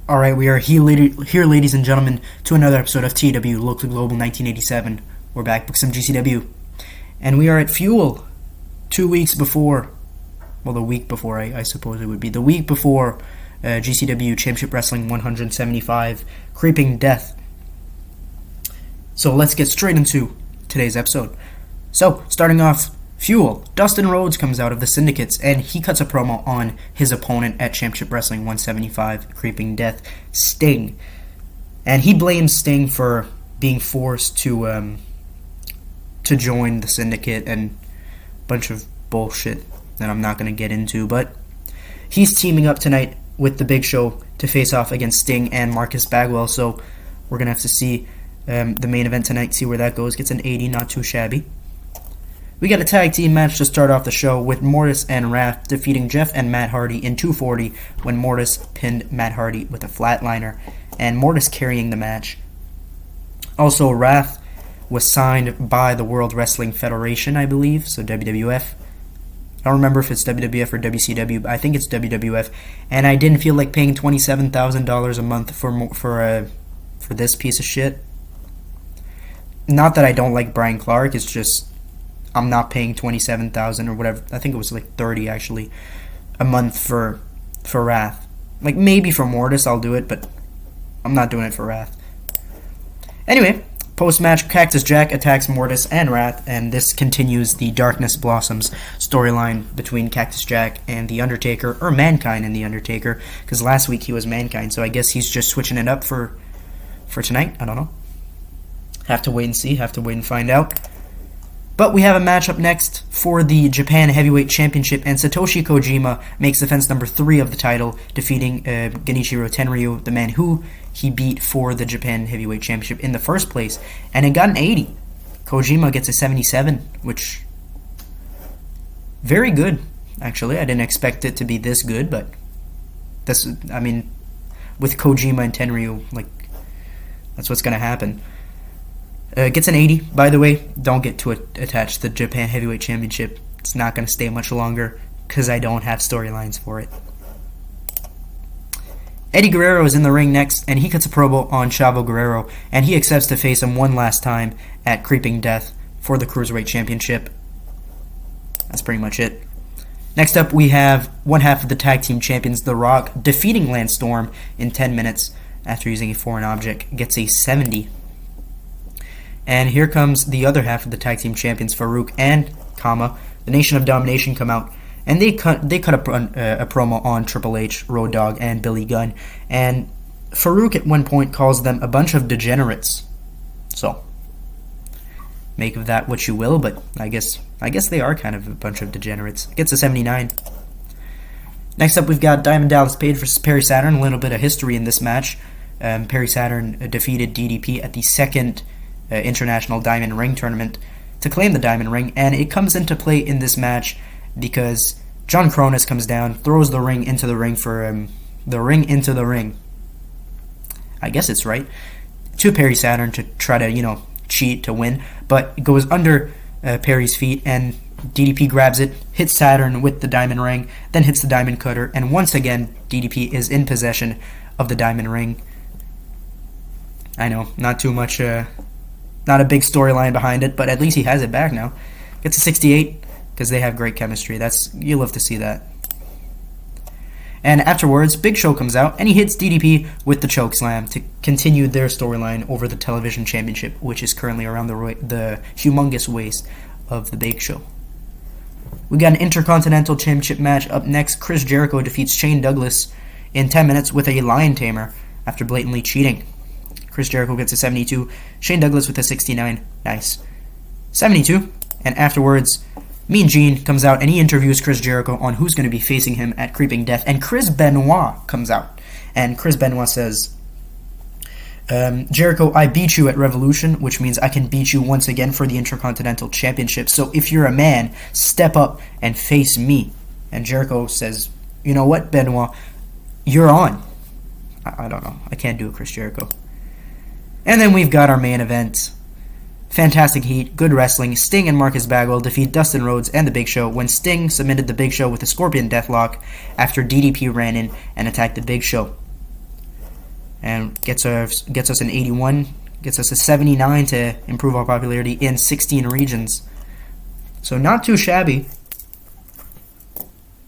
All right, we are here, ladies and gentlemen, to another episode of TEW Local Global 1987. We're back with some GCW, and we are at Fuel 2 weeks before, well, the week before, I suppose it would be, the week before GCW Championship Wrestling 175, Creeping Death. So let's get straight into today's episode. So, starting off, Fuel. Dustin Rhodes comes out of the Syndicates, and he cuts a promo on his opponent at Championship Wrestling 175, Creeping Death, Sting. And he blames Sting for being forced to join the Syndicate and a bunch of bullshit that I'm not going to get into. But he's teaming up tonight with the Big Show to face off against Sting and Marcus Bagwell. So we're going to have to see the main event tonight, see where that goes. Gets an 80, not too shabby. We got a tag team match to start off the show with Mortis and Wrath defeating Jeff and Matt Hardy in 240 when Mortis pinned Matt Hardy with a flatliner, and Mortis carrying the match. Also, Wrath was signed by the World Wrestling Federation, I believe, so WWF. I don't remember if it's WWF or WCW, but I think it's WWF, and I didn't feel like paying $27,000 a month for this piece of shit. Not that I don't like Brian Clark, it's just I'm not paying $27,000 or whatever. I think it was like $30 actually a month for Wrath. Like maybe for Mortis I'll do it, but I'm not doing it for Wrath. Anyway, post-match, Cactus Jack attacks Mortis and Wrath, and this continues the Darkness Blossoms storyline between Cactus Jack and The Undertaker, or Mankind and The Undertaker, because last week he was Mankind, so I guess he's just switching it up for tonight. I don't know. Have to wait and see, have to wait and find out. But we have a matchup next for the Japan Heavyweight Championship, and Satoshi Kojima makes defense number 3 of the title, defeating Genichiro Tenryu, the man who he beat for the Japan Heavyweight Championship in the first place, and it got an 80. Kojima gets a 77, which, very good, actually. I didn't expect it to be this good, but with Kojima and Tenryu, like, that's what's going to happen. Gets an 80, by the way. Don't get too attached to the Japan Heavyweight Championship. It's not going to stay much longer because I don't have storylines for it. Eddie Guerrero is in the ring next, and he cuts a promo on Chavo Guerrero, and he accepts to face him one last time at Creeping Death for the Cruiserweight Championship. That's pretty much it. Next up, we have one half of the tag team champions, The Rock, defeating Lance Storm in 10 minutes after using a foreign object. Gets a 70. And here comes the other half of the tag team champions, Farouk and the Nation of Domination come out, and they cut a promo on Triple H, Road Dogg, and Billy Gunn. And Farouk at one point calls them a bunch of degenerates. So make of that what you will, but I guess they are kind of a bunch of degenerates. Gets a 79. Next up, we've got Diamond Dallas Page versus Perry Saturn. A little bit of history in this match. Perry Saturn defeated DDP at the second International Diamond Ring Tournament to claim the Diamond Ring, and it comes into play in this match because John Cronus comes down, throws the ring into the ring for the ring into the ring. I guess it's right to Perry Saturn to try to cheat to win, but it goes under Perry's feet, and DDP grabs it, hits Saturn with the Diamond Ring, then hits the Diamond Cutter, and once again DDP is in possession of the Diamond Ring. I know, not too much. Not a big storyline behind it, but at least he has it back now. Gets a 68 because they have great chemistry. You love to see that. And afterwards, Big Show comes out and he hits DDP with the choke slam to continue their storyline over the television championship, which is currently around the humongous waist of the Big Show. We got an Intercontinental Championship match up next. Chris Jericho defeats Shane Douglas in 10 minutes with a lion tamer after blatantly cheating. Chris Jericho gets a 72. Shane Douglas with a 69. Nice. 72. And afterwards, Mean Gene comes out and he interviews Chris Jericho on who's going to be facing him at Creeping Death. And Chris Benoit comes out. And Chris Benoit says, Jericho, I beat you at Revolution, which means I can beat you once again for the Intercontinental Championship. So if you're a man, step up and face me. And Jericho says, you know what, Benoit, you're on. I don't know. I can't do it, Chris Jericho. And then we've got our main event. Fantastic heat, good wrestling. Sting and Marcus Bagwell defeat Dustin Rhodes and The Big Show when Sting submitted The Big Show with a Scorpion Deathlock after DDP ran in and attacked The Big Show. and gets us an 81, gets us a 79 to improve our popularity in 16 regions. So not too shabby.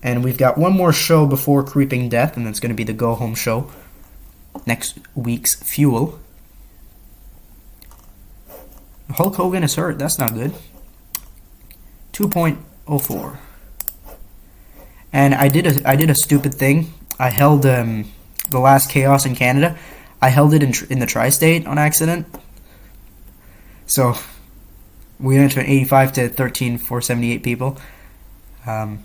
And we've got one more show before Creeping Death, and that's going to be the go-home show. Next week's Fuel. Hulk Hogan is hurt. That's not good. 2.04. And I did a stupid thing. I held the last Chaos in Canada. I held it in the Tri-State on accident. So we went from 85 to 13,478 people. And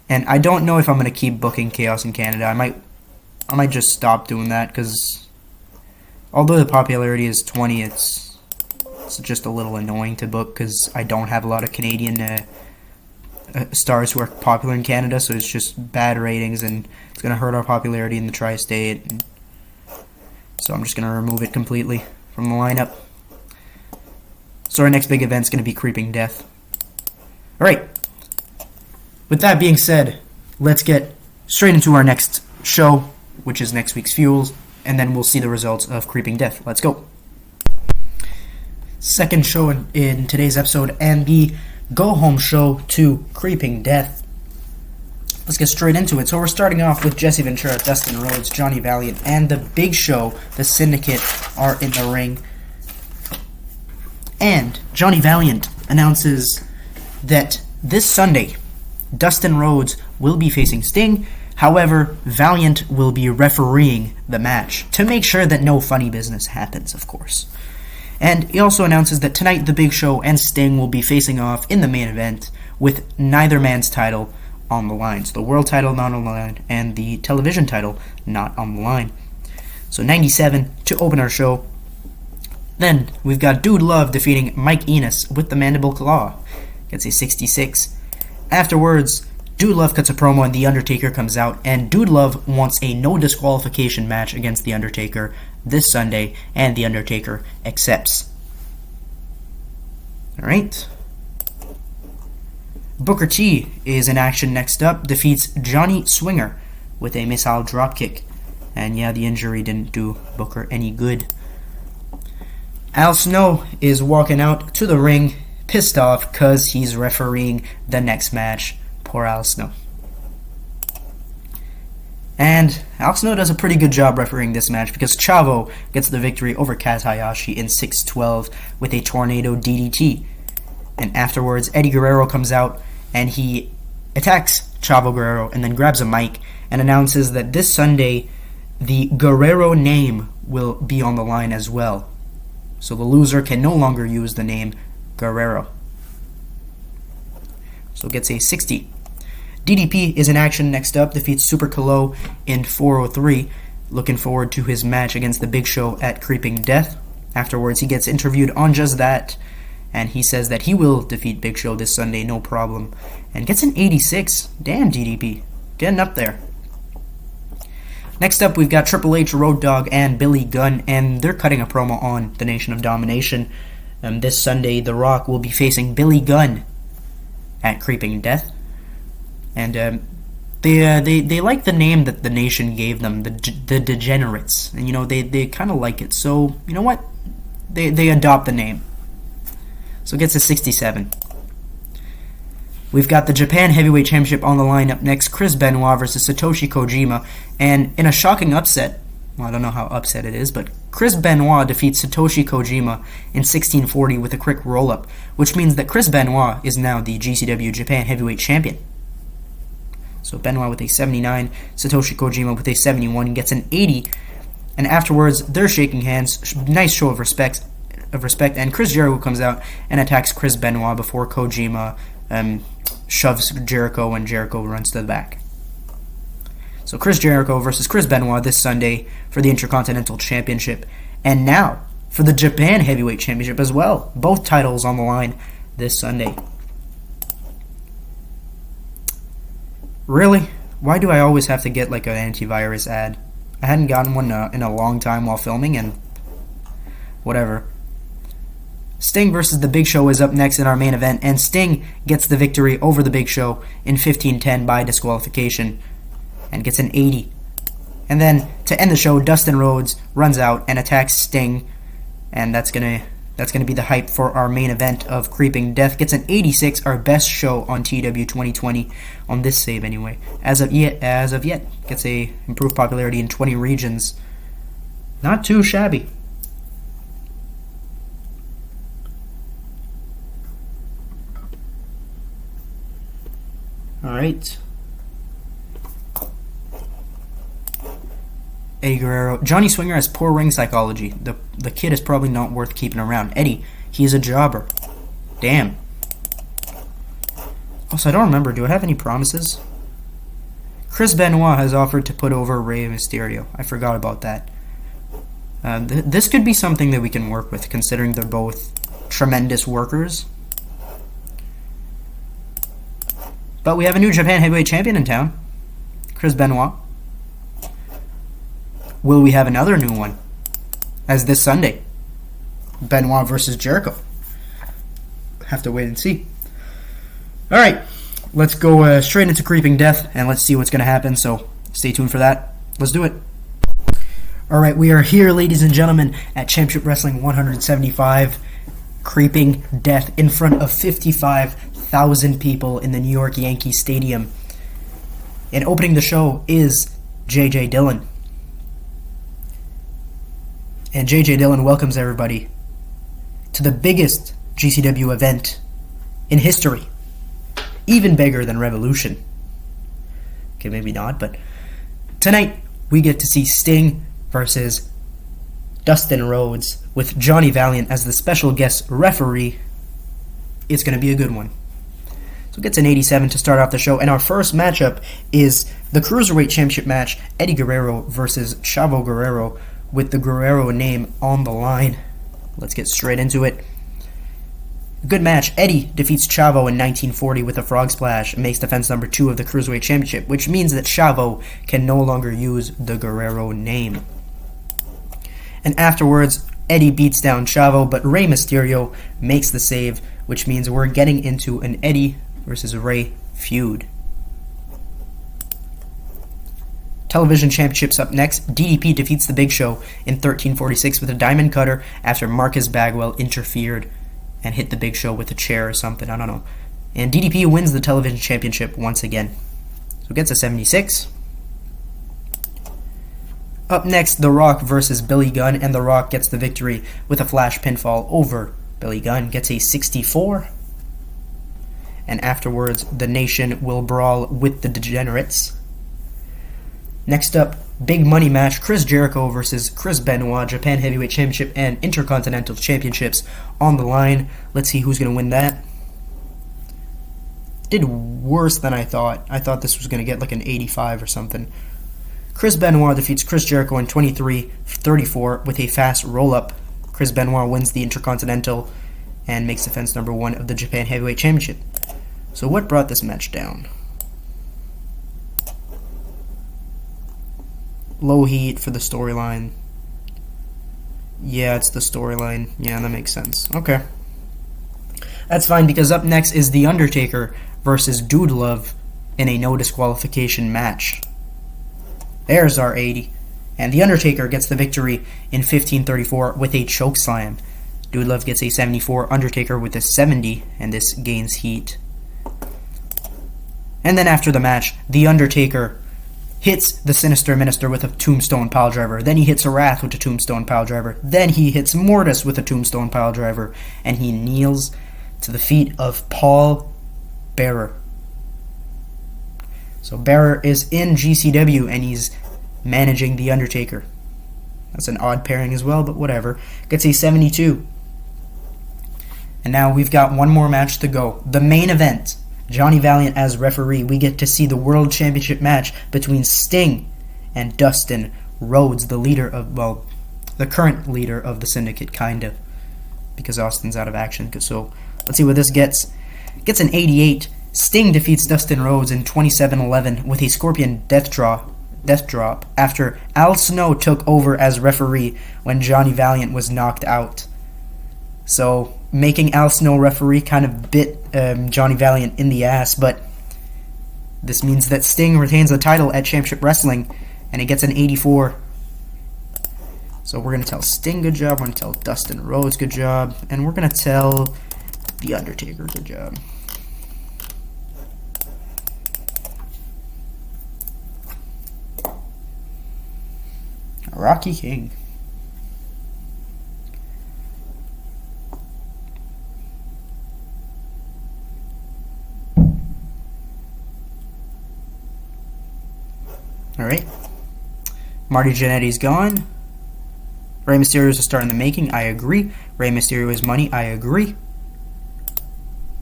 I don't know if I'm going to keep booking Chaos in Canada. I might just stop doing that, because although the popularity is 20, it's just a little annoying to book, because I don't have a lot of Canadian stars who are popular in Canada, so it's just bad ratings, and it's going to hurt our popularity in the Tri-State. So I'm just going to remove it completely from the lineup. So our next big event is going to be Creeping Death. Alright. With that being said, let's get straight into our next show, which is next week's Fuels, and then we'll see the results of Creeping Death. Let's go. Second show in today's episode, and the go-home show to Creeping Death. Let's get straight into it. So we're starting off with Jesse Ventura, Dustin Rhodes, Johnny Valiant, and the Big Show, the Syndicate, are in the ring. And Johnny Valiant announces that this Sunday, Dustin Rhodes will be facing Sting. However, Valiant will be refereeing the match to make sure that no funny business happens, of course. And he also announces that tonight the Big Show and Sting will be facing off in the main event with neither man's title on the line. So the world title not on the line and the television title not on the line. So 97 to open our show. Then we've got Dude Love defeating Mike Enos with the Mandible Claw. Gets a 66. Afterwards, Dude Love cuts a promo and The Undertaker comes out, and Dude Love wants a no disqualification match against The Undertaker this Sunday, and The Undertaker accepts. Alright. Booker T is in action next up, defeats Johnny Swinger with a missile dropkick. And yeah, the injury didn't do Booker any good. Al Snow is walking out to the ring, pissed off because he's refereeing the next match. Poor Al Snow. And Al Snow does a pretty good job refereeing this match, because Chavo gets the victory over Kaz Hayashi in 6-12 with a tornado DDT. And afterwards, Eddie Guerrero comes out and he attacks Chavo Guerrero and then grabs a mic and announces that this Sunday the Guerrero name will be on the line as well. So the loser can no longer use the name Guerrero. So gets a 60. DDP is in action next up, defeats Super Kalo in 403. Looking forward to his match against the Big Show at Creeping Death. Afterwards, he gets interviewed on just that, and he says that he will defeat Big Show this Sunday, no problem. And gets an 86. Damn, DDP. Getting up there. Next up, we've got Triple H, Road Dogg, and Billy Gunn, and they're cutting a promo on the Nation of Domination. This Sunday, The Rock will be facing Billy Gunn at Creeping Death. And they like the name that the Nation gave them, the Degenerates. And, you know, they kind of like it. So, you know what? They adopt the name. So it gets a 67. We've got the Japan Heavyweight Championship on the line up next. Chris Benoit versus Satoshi Kojima. And in a shocking upset, well, I don't know how upset it is, but Chris Benoit defeats Satoshi Kojima in 1640 with a quick roll-up, which means that Chris Benoit is now the GCW Japan Heavyweight Champion. So Benoit with a 79, Satoshi Kojima with a 71, gets an 80, and afterwards they're shaking hands. Nice show of respect, and Chris Jericho comes out and attacks Chris Benoit before Kojima shoves Jericho and Jericho runs to the back. So Chris Jericho versus Chris Benoit this Sunday for the Intercontinental Championship, and now for the Japan Heavyweight Championship as well. Both titles on the line this Sunday. Really? Why do I always have to get like an antivirus ad? I hadn't gotten one in a long time while filming, and whatever. Sting versus The Big Show is up next in our main event, and Sting gets the victory over The Big Show in 15-10 by disqualification and gets an 80. And then to end the show, Dustin Rhodes runs out and attacks Sting, and that's gonna be the hype for our main event of Creeping Death. Gets an 86, our best show on TEW2020 on this save anyway. As of yet, gets a improved popularity in 20 regions. Not too shabby. All right. Eddie Guerrero. Johnny Swinger has poor ring psychology. The kid is probably not worth keeping around. Eddie, he is a jobber. Damn. Also, I don't remember. Do I have any promises? Chris Benoit has offered to put over Rey Mysterio. I forgot about that. This could be something that we can work with, considering they're both tremendous workers. But we have a new Japan Heavyweight Champion in town. Chris Benoit. Will we have another new one? As this Sunday. Benoit versus Jericho. Have to wait and see. Alright. Let's go straight into Creeping Death, and let's see what's going to happen. So, stay tuned for that. Let's do it. Alright, we are here, ladies and gentlemen, at Championship Wrestling 175. Creeping Death in front of 55,000 people in the New York Yankee Stadium. And opening the show is J.J. Dillon. And J.J. Dillon welcomes everybody to the biggest GCW event in history. Even bigger than Revolution. Okay, maybe not, but tonight we get to see Sting versus Dustin Rhodes with Johnny Valiant as the special guest referee. It's going to be a good one. So it gets an 87 to start off the show, and our first matchup is the Cruiserweight Championship match, Eddie Guerrero versus Chavo Guerrero, with the Guerrero name on the line. Let's get straight into it. Good match. Eddie defeats Chavo in 1940 with a frog splash and makes defense number 2 of the Cruiserweight Championship, which means that Chavo can no longer use the Guerrero name. And afterwards, Eddie beats down Chavo, but Rey Mysterio makes the save, which means we're getting into an Eddie versus Rey feud. Television Championships up next. DDP defeats The Big Show in 1346 with a diamond cutter after Marcus Bagwell interfered and hit The Big Show with a chair or something, I don't know. And DDP wins the Television Championship once again. So it gets a 76. Up next, The Rock versus Billy Gunn, and The Rock gets the victory with a flash pinfall over Billy Gunn. Gets a 64. And afterwards, the Nation will brawl with the Degenerates. Next up, big money match, Chris Jericho versus Chris Benoit, Japan Heavyweight Championship and Intercontinental Championships on the line. Let's see who's going to win that. Did worse than I thought. I thought this was going to get like an 85 or something. Chris Benoit defeats Chris Jericho in 23-34 with a fast roll-up. Chris Benoit wins the Intercontinental and makes defense number 1 of the Japan Heavyweight Championship. So what brought this match down? Low heat for the storyline. Yeah, it's the storyline. Yeah, that makes sense. Okay. That's fine, because up next is The Undertaker versus Dude Love in a no disqualification match. There's our 80. And The Undertaker gets the victory in 1534 with a chokeslam. Dude Love gets a 74, Undertaker with a 70, and this gains heat. And then after the match, The Undertaker hits the Sinister Minister with a Tombstone Piledriver. Then he hits Wrath with a Tombstone Piledriver. Then he hits Mortis with a Tombstone Piledriver. And he kneels to the feet of Paul Bearer. So Bearer is in GCW and he's managing The Undertaker. That's an odd pairing as well, but whatever. Gets a 72. And now we've got one more match to go. The main event. Johnny Valiant as referee. We get to see the World Championship match between Sting and Dustin Rhodes, the leader of, well, the current leader of the Syndicate, kind of, because Austin's out of action. So let's see what this gets. Gets an 88. Sting defeats Dustin Rhodes in 27-11 with a Scorpion death drop after Al Snow took over as referee when Johnny Valiant was knocked out. So making Al Snow referee kind of bit Johnny Valiant in the ass, but this means that Sting retains the title at Championship Wrestling and it gets an 84. So we're going to tell Sting good job, we're going to tell Dustin Rhodes good job, and we're going to tell The Undertaker good job. Rocky King. Alright. Marty Jannetty's gone. Rey Mysterio is a star in the making. I agree. Rey Mysterio is money. I agree.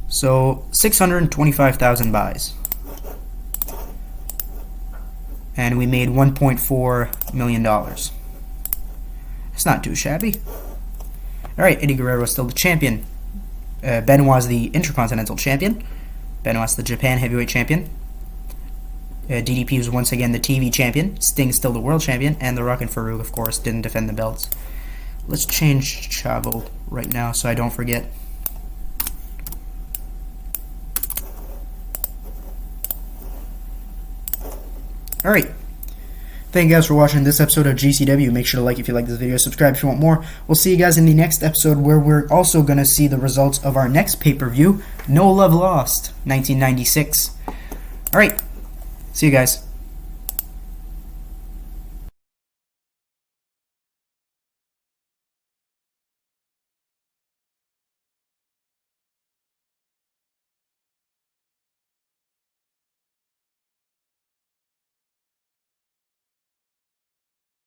So, 625,000 buys. And we made $1.4 million. It's not too shabby. Alright, Eddie Guerrero is still the champion. Benoit's the Intercontinental Champion. Benoit's the Japan Heavyweight Champion. DDP was once again the TV Champion. Sting's still the World Champion. And The Rock and Farouk, of course, didn't defend the belts. Let's change Chavo right now so I don't forget. Alright. Thank you guys for watching this episode of GCW. Make sure to like if you like this video, subscribe if you want more. We'll see you guys in the next episode where we're also going to see the results of our next pay-per-view, No Love Lost, 1996. Alright. See you guys.